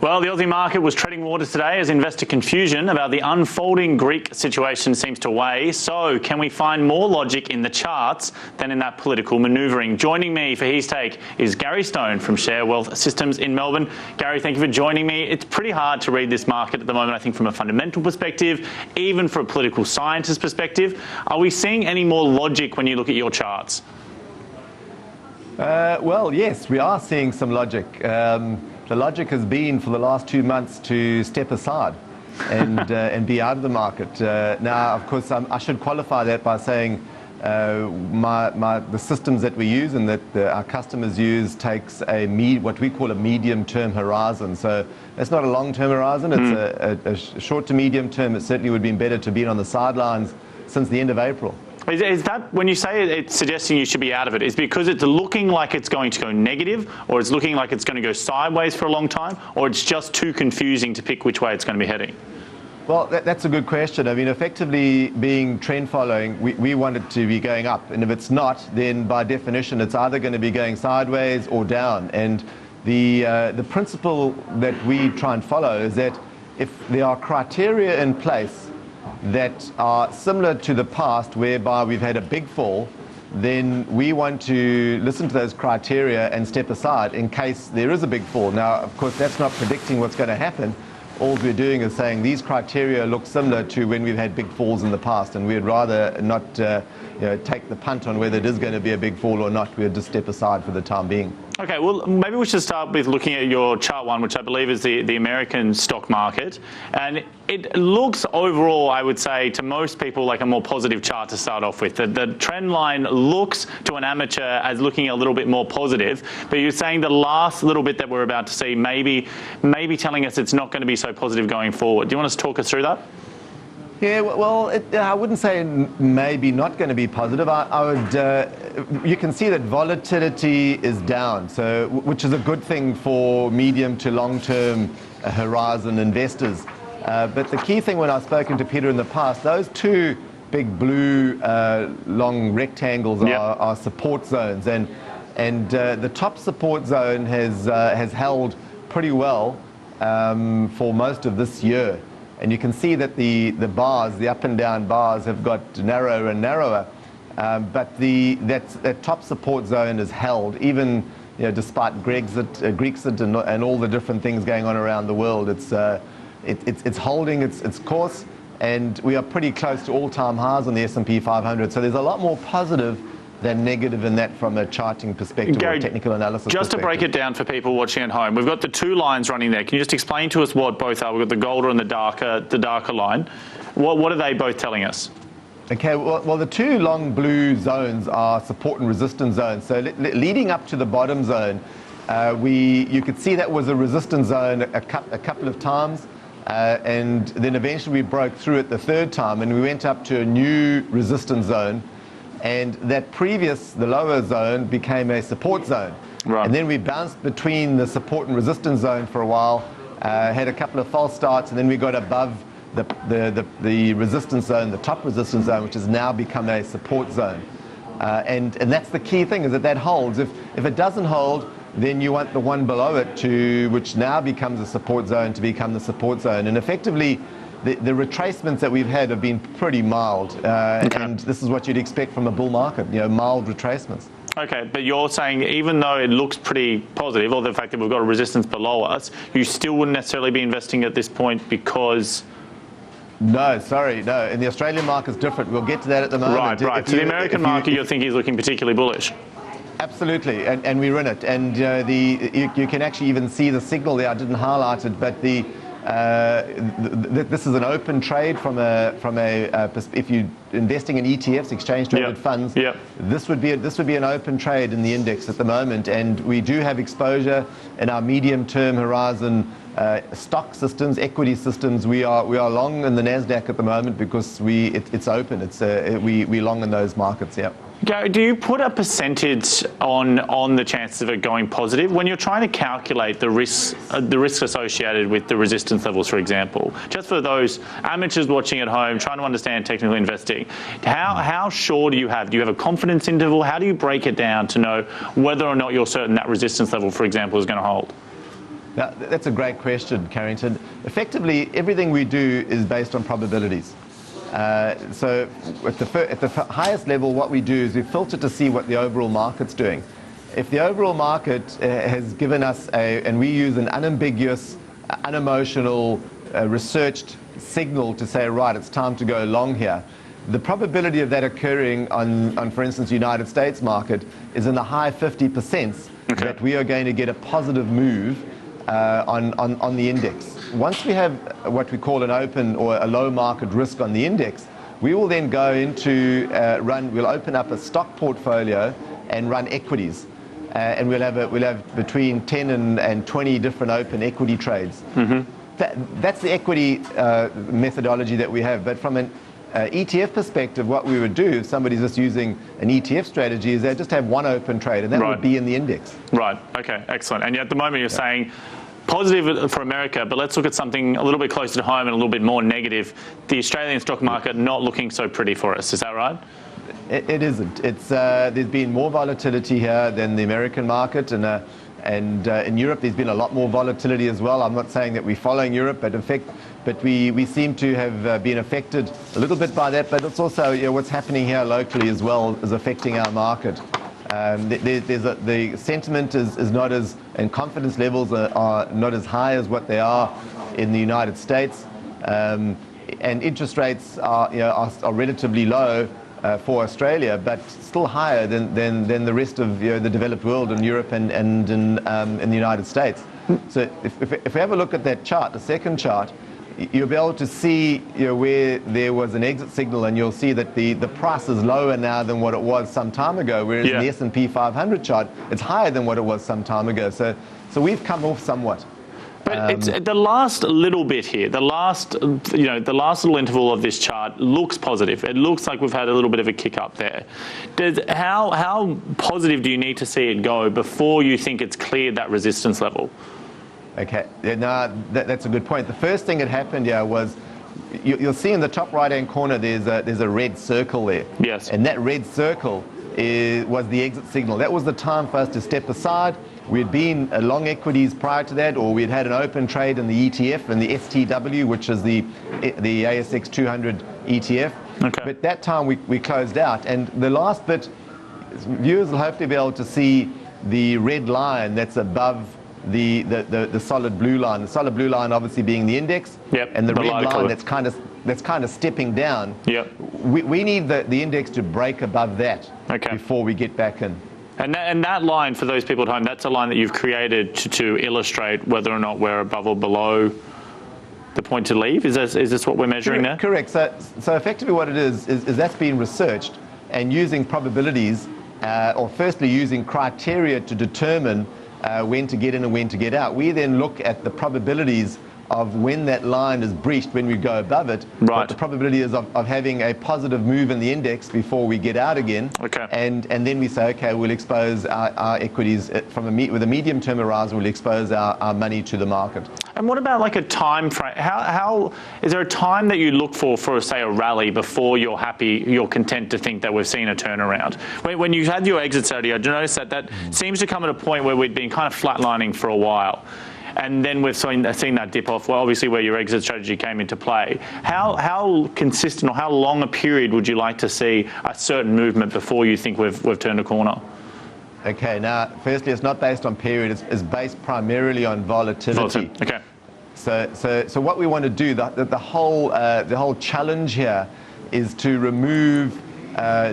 Well, the Aussie market was treading water today as investor confusion about the unfolding Greek situation seems to weigh. So, can we find more logic in the charts than in that political manoeuvring? Joining me for his take is Gary Stone from Share Wealth Systems in Melbourne. Gary, thank you for joining me. It's pretty hard to read this market at the moment, I think, from a fundamental perspective, even from a political scientist perspective. Are we seeing any more logic when you look at your charts? Well, yes, we are seeing some logic. The logic has been for the last 2 months to step aside and be out of the market. Now, of course, I should qualify that by saying the systems that we use and that our customers use takes what we call a medium-term horizon. So it's not a long-term horizon. It's a short to medium term. It certainly would have been better to be on the sidelines since the end of April. Is that, when you say it's suggesting you should be out of it, is because it's looking like it's going to go negative, or it's looking like it's going to go sideways for a long time, or it's just too confusing to pick which way it's going to be heading? Well, that's a good question. I mean, effectively being trend following, we want it to be going up. And if it's not, then by definition, it's either going to be going sideways or down. And the principle that we try and follow is that if there are criteria in place that are similar to the past, whereby we've had a big fall, then we want to listen to those criteria and step aside in case there is a big fall. Now, of course, that's not predicting what's going to happen. All we're doing is saying these criteria look similar to when we've had big falls in the past, and we'd rather not take the punt on whether it is going to be a big fall or not. We'll just step aside for the time being. Okay, well, maybe we should start with looking at your chart one, which I believe is the American stock market. And it looks overall, I would say, to most people like a more positive chart to start off with. The trend line looks to an amateur as looking a little bit more positive, but you're saying the last little bit that we're about to see maybe telling us it's not going to be so positive going forward. Do you want us to talk us through that? Yeah, well, I wouldn't say maybe not going to be positive. I would. You can see that volatility is down, so which is a good thing for medium to long-term horizon investors. But the key thing when I've spoken to Peter in the past, those two big blue long rectangles are support zones, and the top support zone has held pretty well for most of this year. And you can see that the bars, the up and down bars, have got narrower and narrower. But that top support zone is held, even despite Brexit and all the different things going on around the world. It's holding its course, and we are pretty close to all-time highs on the S&P 500. So there's a lot more positive than negative in that from a charting perspective, Gary, or technical analysis just perspective. To break it down for people watching at home, we've got the two lines running there. Can you just explain to us what both are? We've got the golden and the darker line. What are they both telling us? Okay, well, the two long blue zones are support and resistance zones. So leading up to the bottom zone, you could see that was a resistance zone a couple of times, and then eventually we broke through it the third time, and we went up to a new resistance zone. And that the lower zone became a support zone. Right. And then we bounced between the support and resistance zone for a while, had a couple of false starts, and then we got above the resistance zone, the top resistance zone, which has now become a support zone. And that's the key thing, is that holds. If it doesn't hold, then you want the one below it, which now becomes a support zone, to become the support zone. And effectively, the retracements that we've had have been pretty mild, and this is what you'd expect from a bull market, mild retracements. Okay, but you're saying even though it looks pretty positive, or the fact that we've got a resistance below us, you still wouldn't necessarily be investing at this point because... No, sorry, no. And the Australian market's different. We'll get to that at the moment. Right. So the American market, you think is looking particularly bullish? Absolutely, and we're in it. And you can actually even see the signal there. I didn't highlight it, but this is an open trade from if you're investing in ETFs, exchange traded funds. Yep. This would be an open trade in the index at the moment, and we do have exposure in our medium term horizon stock systems, equity systems. We are long in the Nasdaq at the moment because it's open. We long in those markets. Yeah. Gary, do you put a percentage on the chances of it going positive when you're trying to calculate the risks associated with the resistance levels, for example? Just for those amateurs watching at home, trying to understand technical investing, how sure do you have? Do you have a confidence interval? How do you break it down to know whether or not you're certain that resistance level, for example, is going to hold? Now, that's a great question, Carrington. Effectively, everything we do is based on probabilities. So at the highest level, what we do is we filter to see what the overall market's doing. If the overall market has given us and we use an unambiguous, unemotional, researched signal to say, right, it's time to go long here, the probability of that occurring on for instance, United States market is in the high 50% that we are going to get a positive move on the index. Once we have what we call an open or a low market risk on the index, we will then go into we'll open up a stock portfolio and run equities. And we'll have between 10 and 20 different open equity trades. Mm-hmm. That's the equity methodology that we have. But from an ETF perspective, what we would do if somebody's just using an ETF strategy is they just have one open trade, and that would be in the index. Right. Okay. Excellent. And at the moment, you're saying positive for America, but let's look at something a little bit closer to home and a little bit more negative. The Australian stock market not looking so pretty for us. Is that right? It isn't. There's been more volatility here than the American market, and in Europe there's been a lot more volatility as well. I'm not saying that we're following Europe, but we seem to have been affected a little bit by that. But it's also what's happening here locally as well is affecting our market. The sentiment is not as, and confidence levels are not as high as what they are in the United States, and interest rates are relatively low for Australia, but still higher than the rest of the developed world in Europe and in the United States. So if we have a look at that chart, the second chart, you'll be able to see where there was an exit signal, and you'll see that the price is lower now than what it was some time ago, whereas in the S&P 500 chart, it's higher than what it was some time ago. So we've come off somewhat. But it's the last little bit here, the last little interval of this chart looks positive. It looks like we've had a little bit of a kick up there. How positive do you need to see it go before you think it's cleared that resistance level? Okay, that's a good point. The first thing that happened here was you'll see in the top right-hand corner there's a red circle there. Yes. And that red circle was the exit signal. That was the time for us to step aside. We had been long equities prior to that, or we'd had an open trade in the ETF and the STW, which is the ASX 200 ETF. Okay. But that time we closed out. And the last bit, viewers will hopefully be able to see the red line that's above the solid blue line. The solid blue line obviously being the index, and the red line that's kind of stepping down. Yep. We need the index to break above that before we get back in. And that line, for those people at home, that's a line that you've created to illustrate whether or not we're above or below the point to leave? Is this what we're measuring there? Correct. So effectively what it is that's been researched, and using probabilities, or firstly using criteria to determine when to get in and when to get out. We then look at the probabilities of when that line is breached, when we go above it, what the probability is of having a positive move in the index before we get out again. Okay. And then we say, okay, we'll expose our equities with a medium-term horizon. We'll expose our money to the market. And what about like a time frame? How is there a time that you look for say a rally before you're happy, you're content to think that we've seen a turnaround? When you had your exit strategy, I noticed that seems to come at a point where we'd been kind of flatlining for a while. And then we've seen that dip off, well, obviously where your exit strategy came into play. How consistent or how long a period would you like to see a certain movement before you think we've turned a corner? Okay, now, firstly, it's not based on period. It's based primarily on volatility. Okay. So what we want to do, the whole challenge here is to remove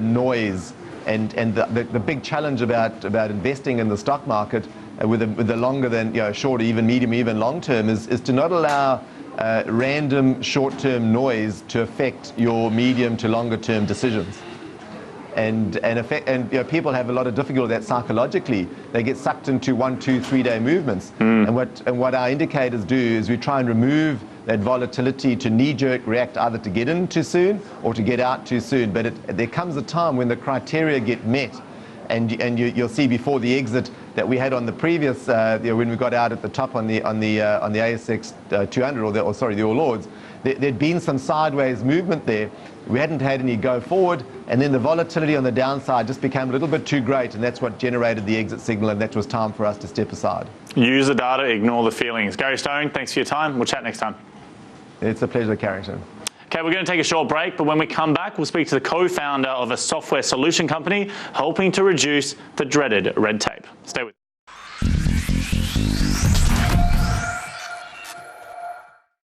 noise. And the big challenge about investing in the stock market with the longer than short, even medium, even long term is to not allow random short-term noise to affect your medium to longer term decisions. People have a lot of difficulty with that psychologically. They get sucked into 1, 2, 3 day movements. And what our indicators do is we try and remove that volatility to knee-jerk react either to get in too soon or to get out too soon. But there comes a time when the criteria get met, and you'll see before the exit that we had on the previous when we got out at the top on the ASX 200 the All Ords, there'd been some sideways movement there. We hadn't had any go forward, and then the volatility on the downside just became a little bit too great, and that's what generated the exit signal, and that was time for us to step aside. Use the data, ignore the feelings. Gary Stone, thanks for your time. We'll chat next time. It's a pleasure, Carrington. Okay, we're going to take a short break, but when we come back, we'll speak to the co-founder of a software solution company helping to reduce the dreaded red tape. Stay with us.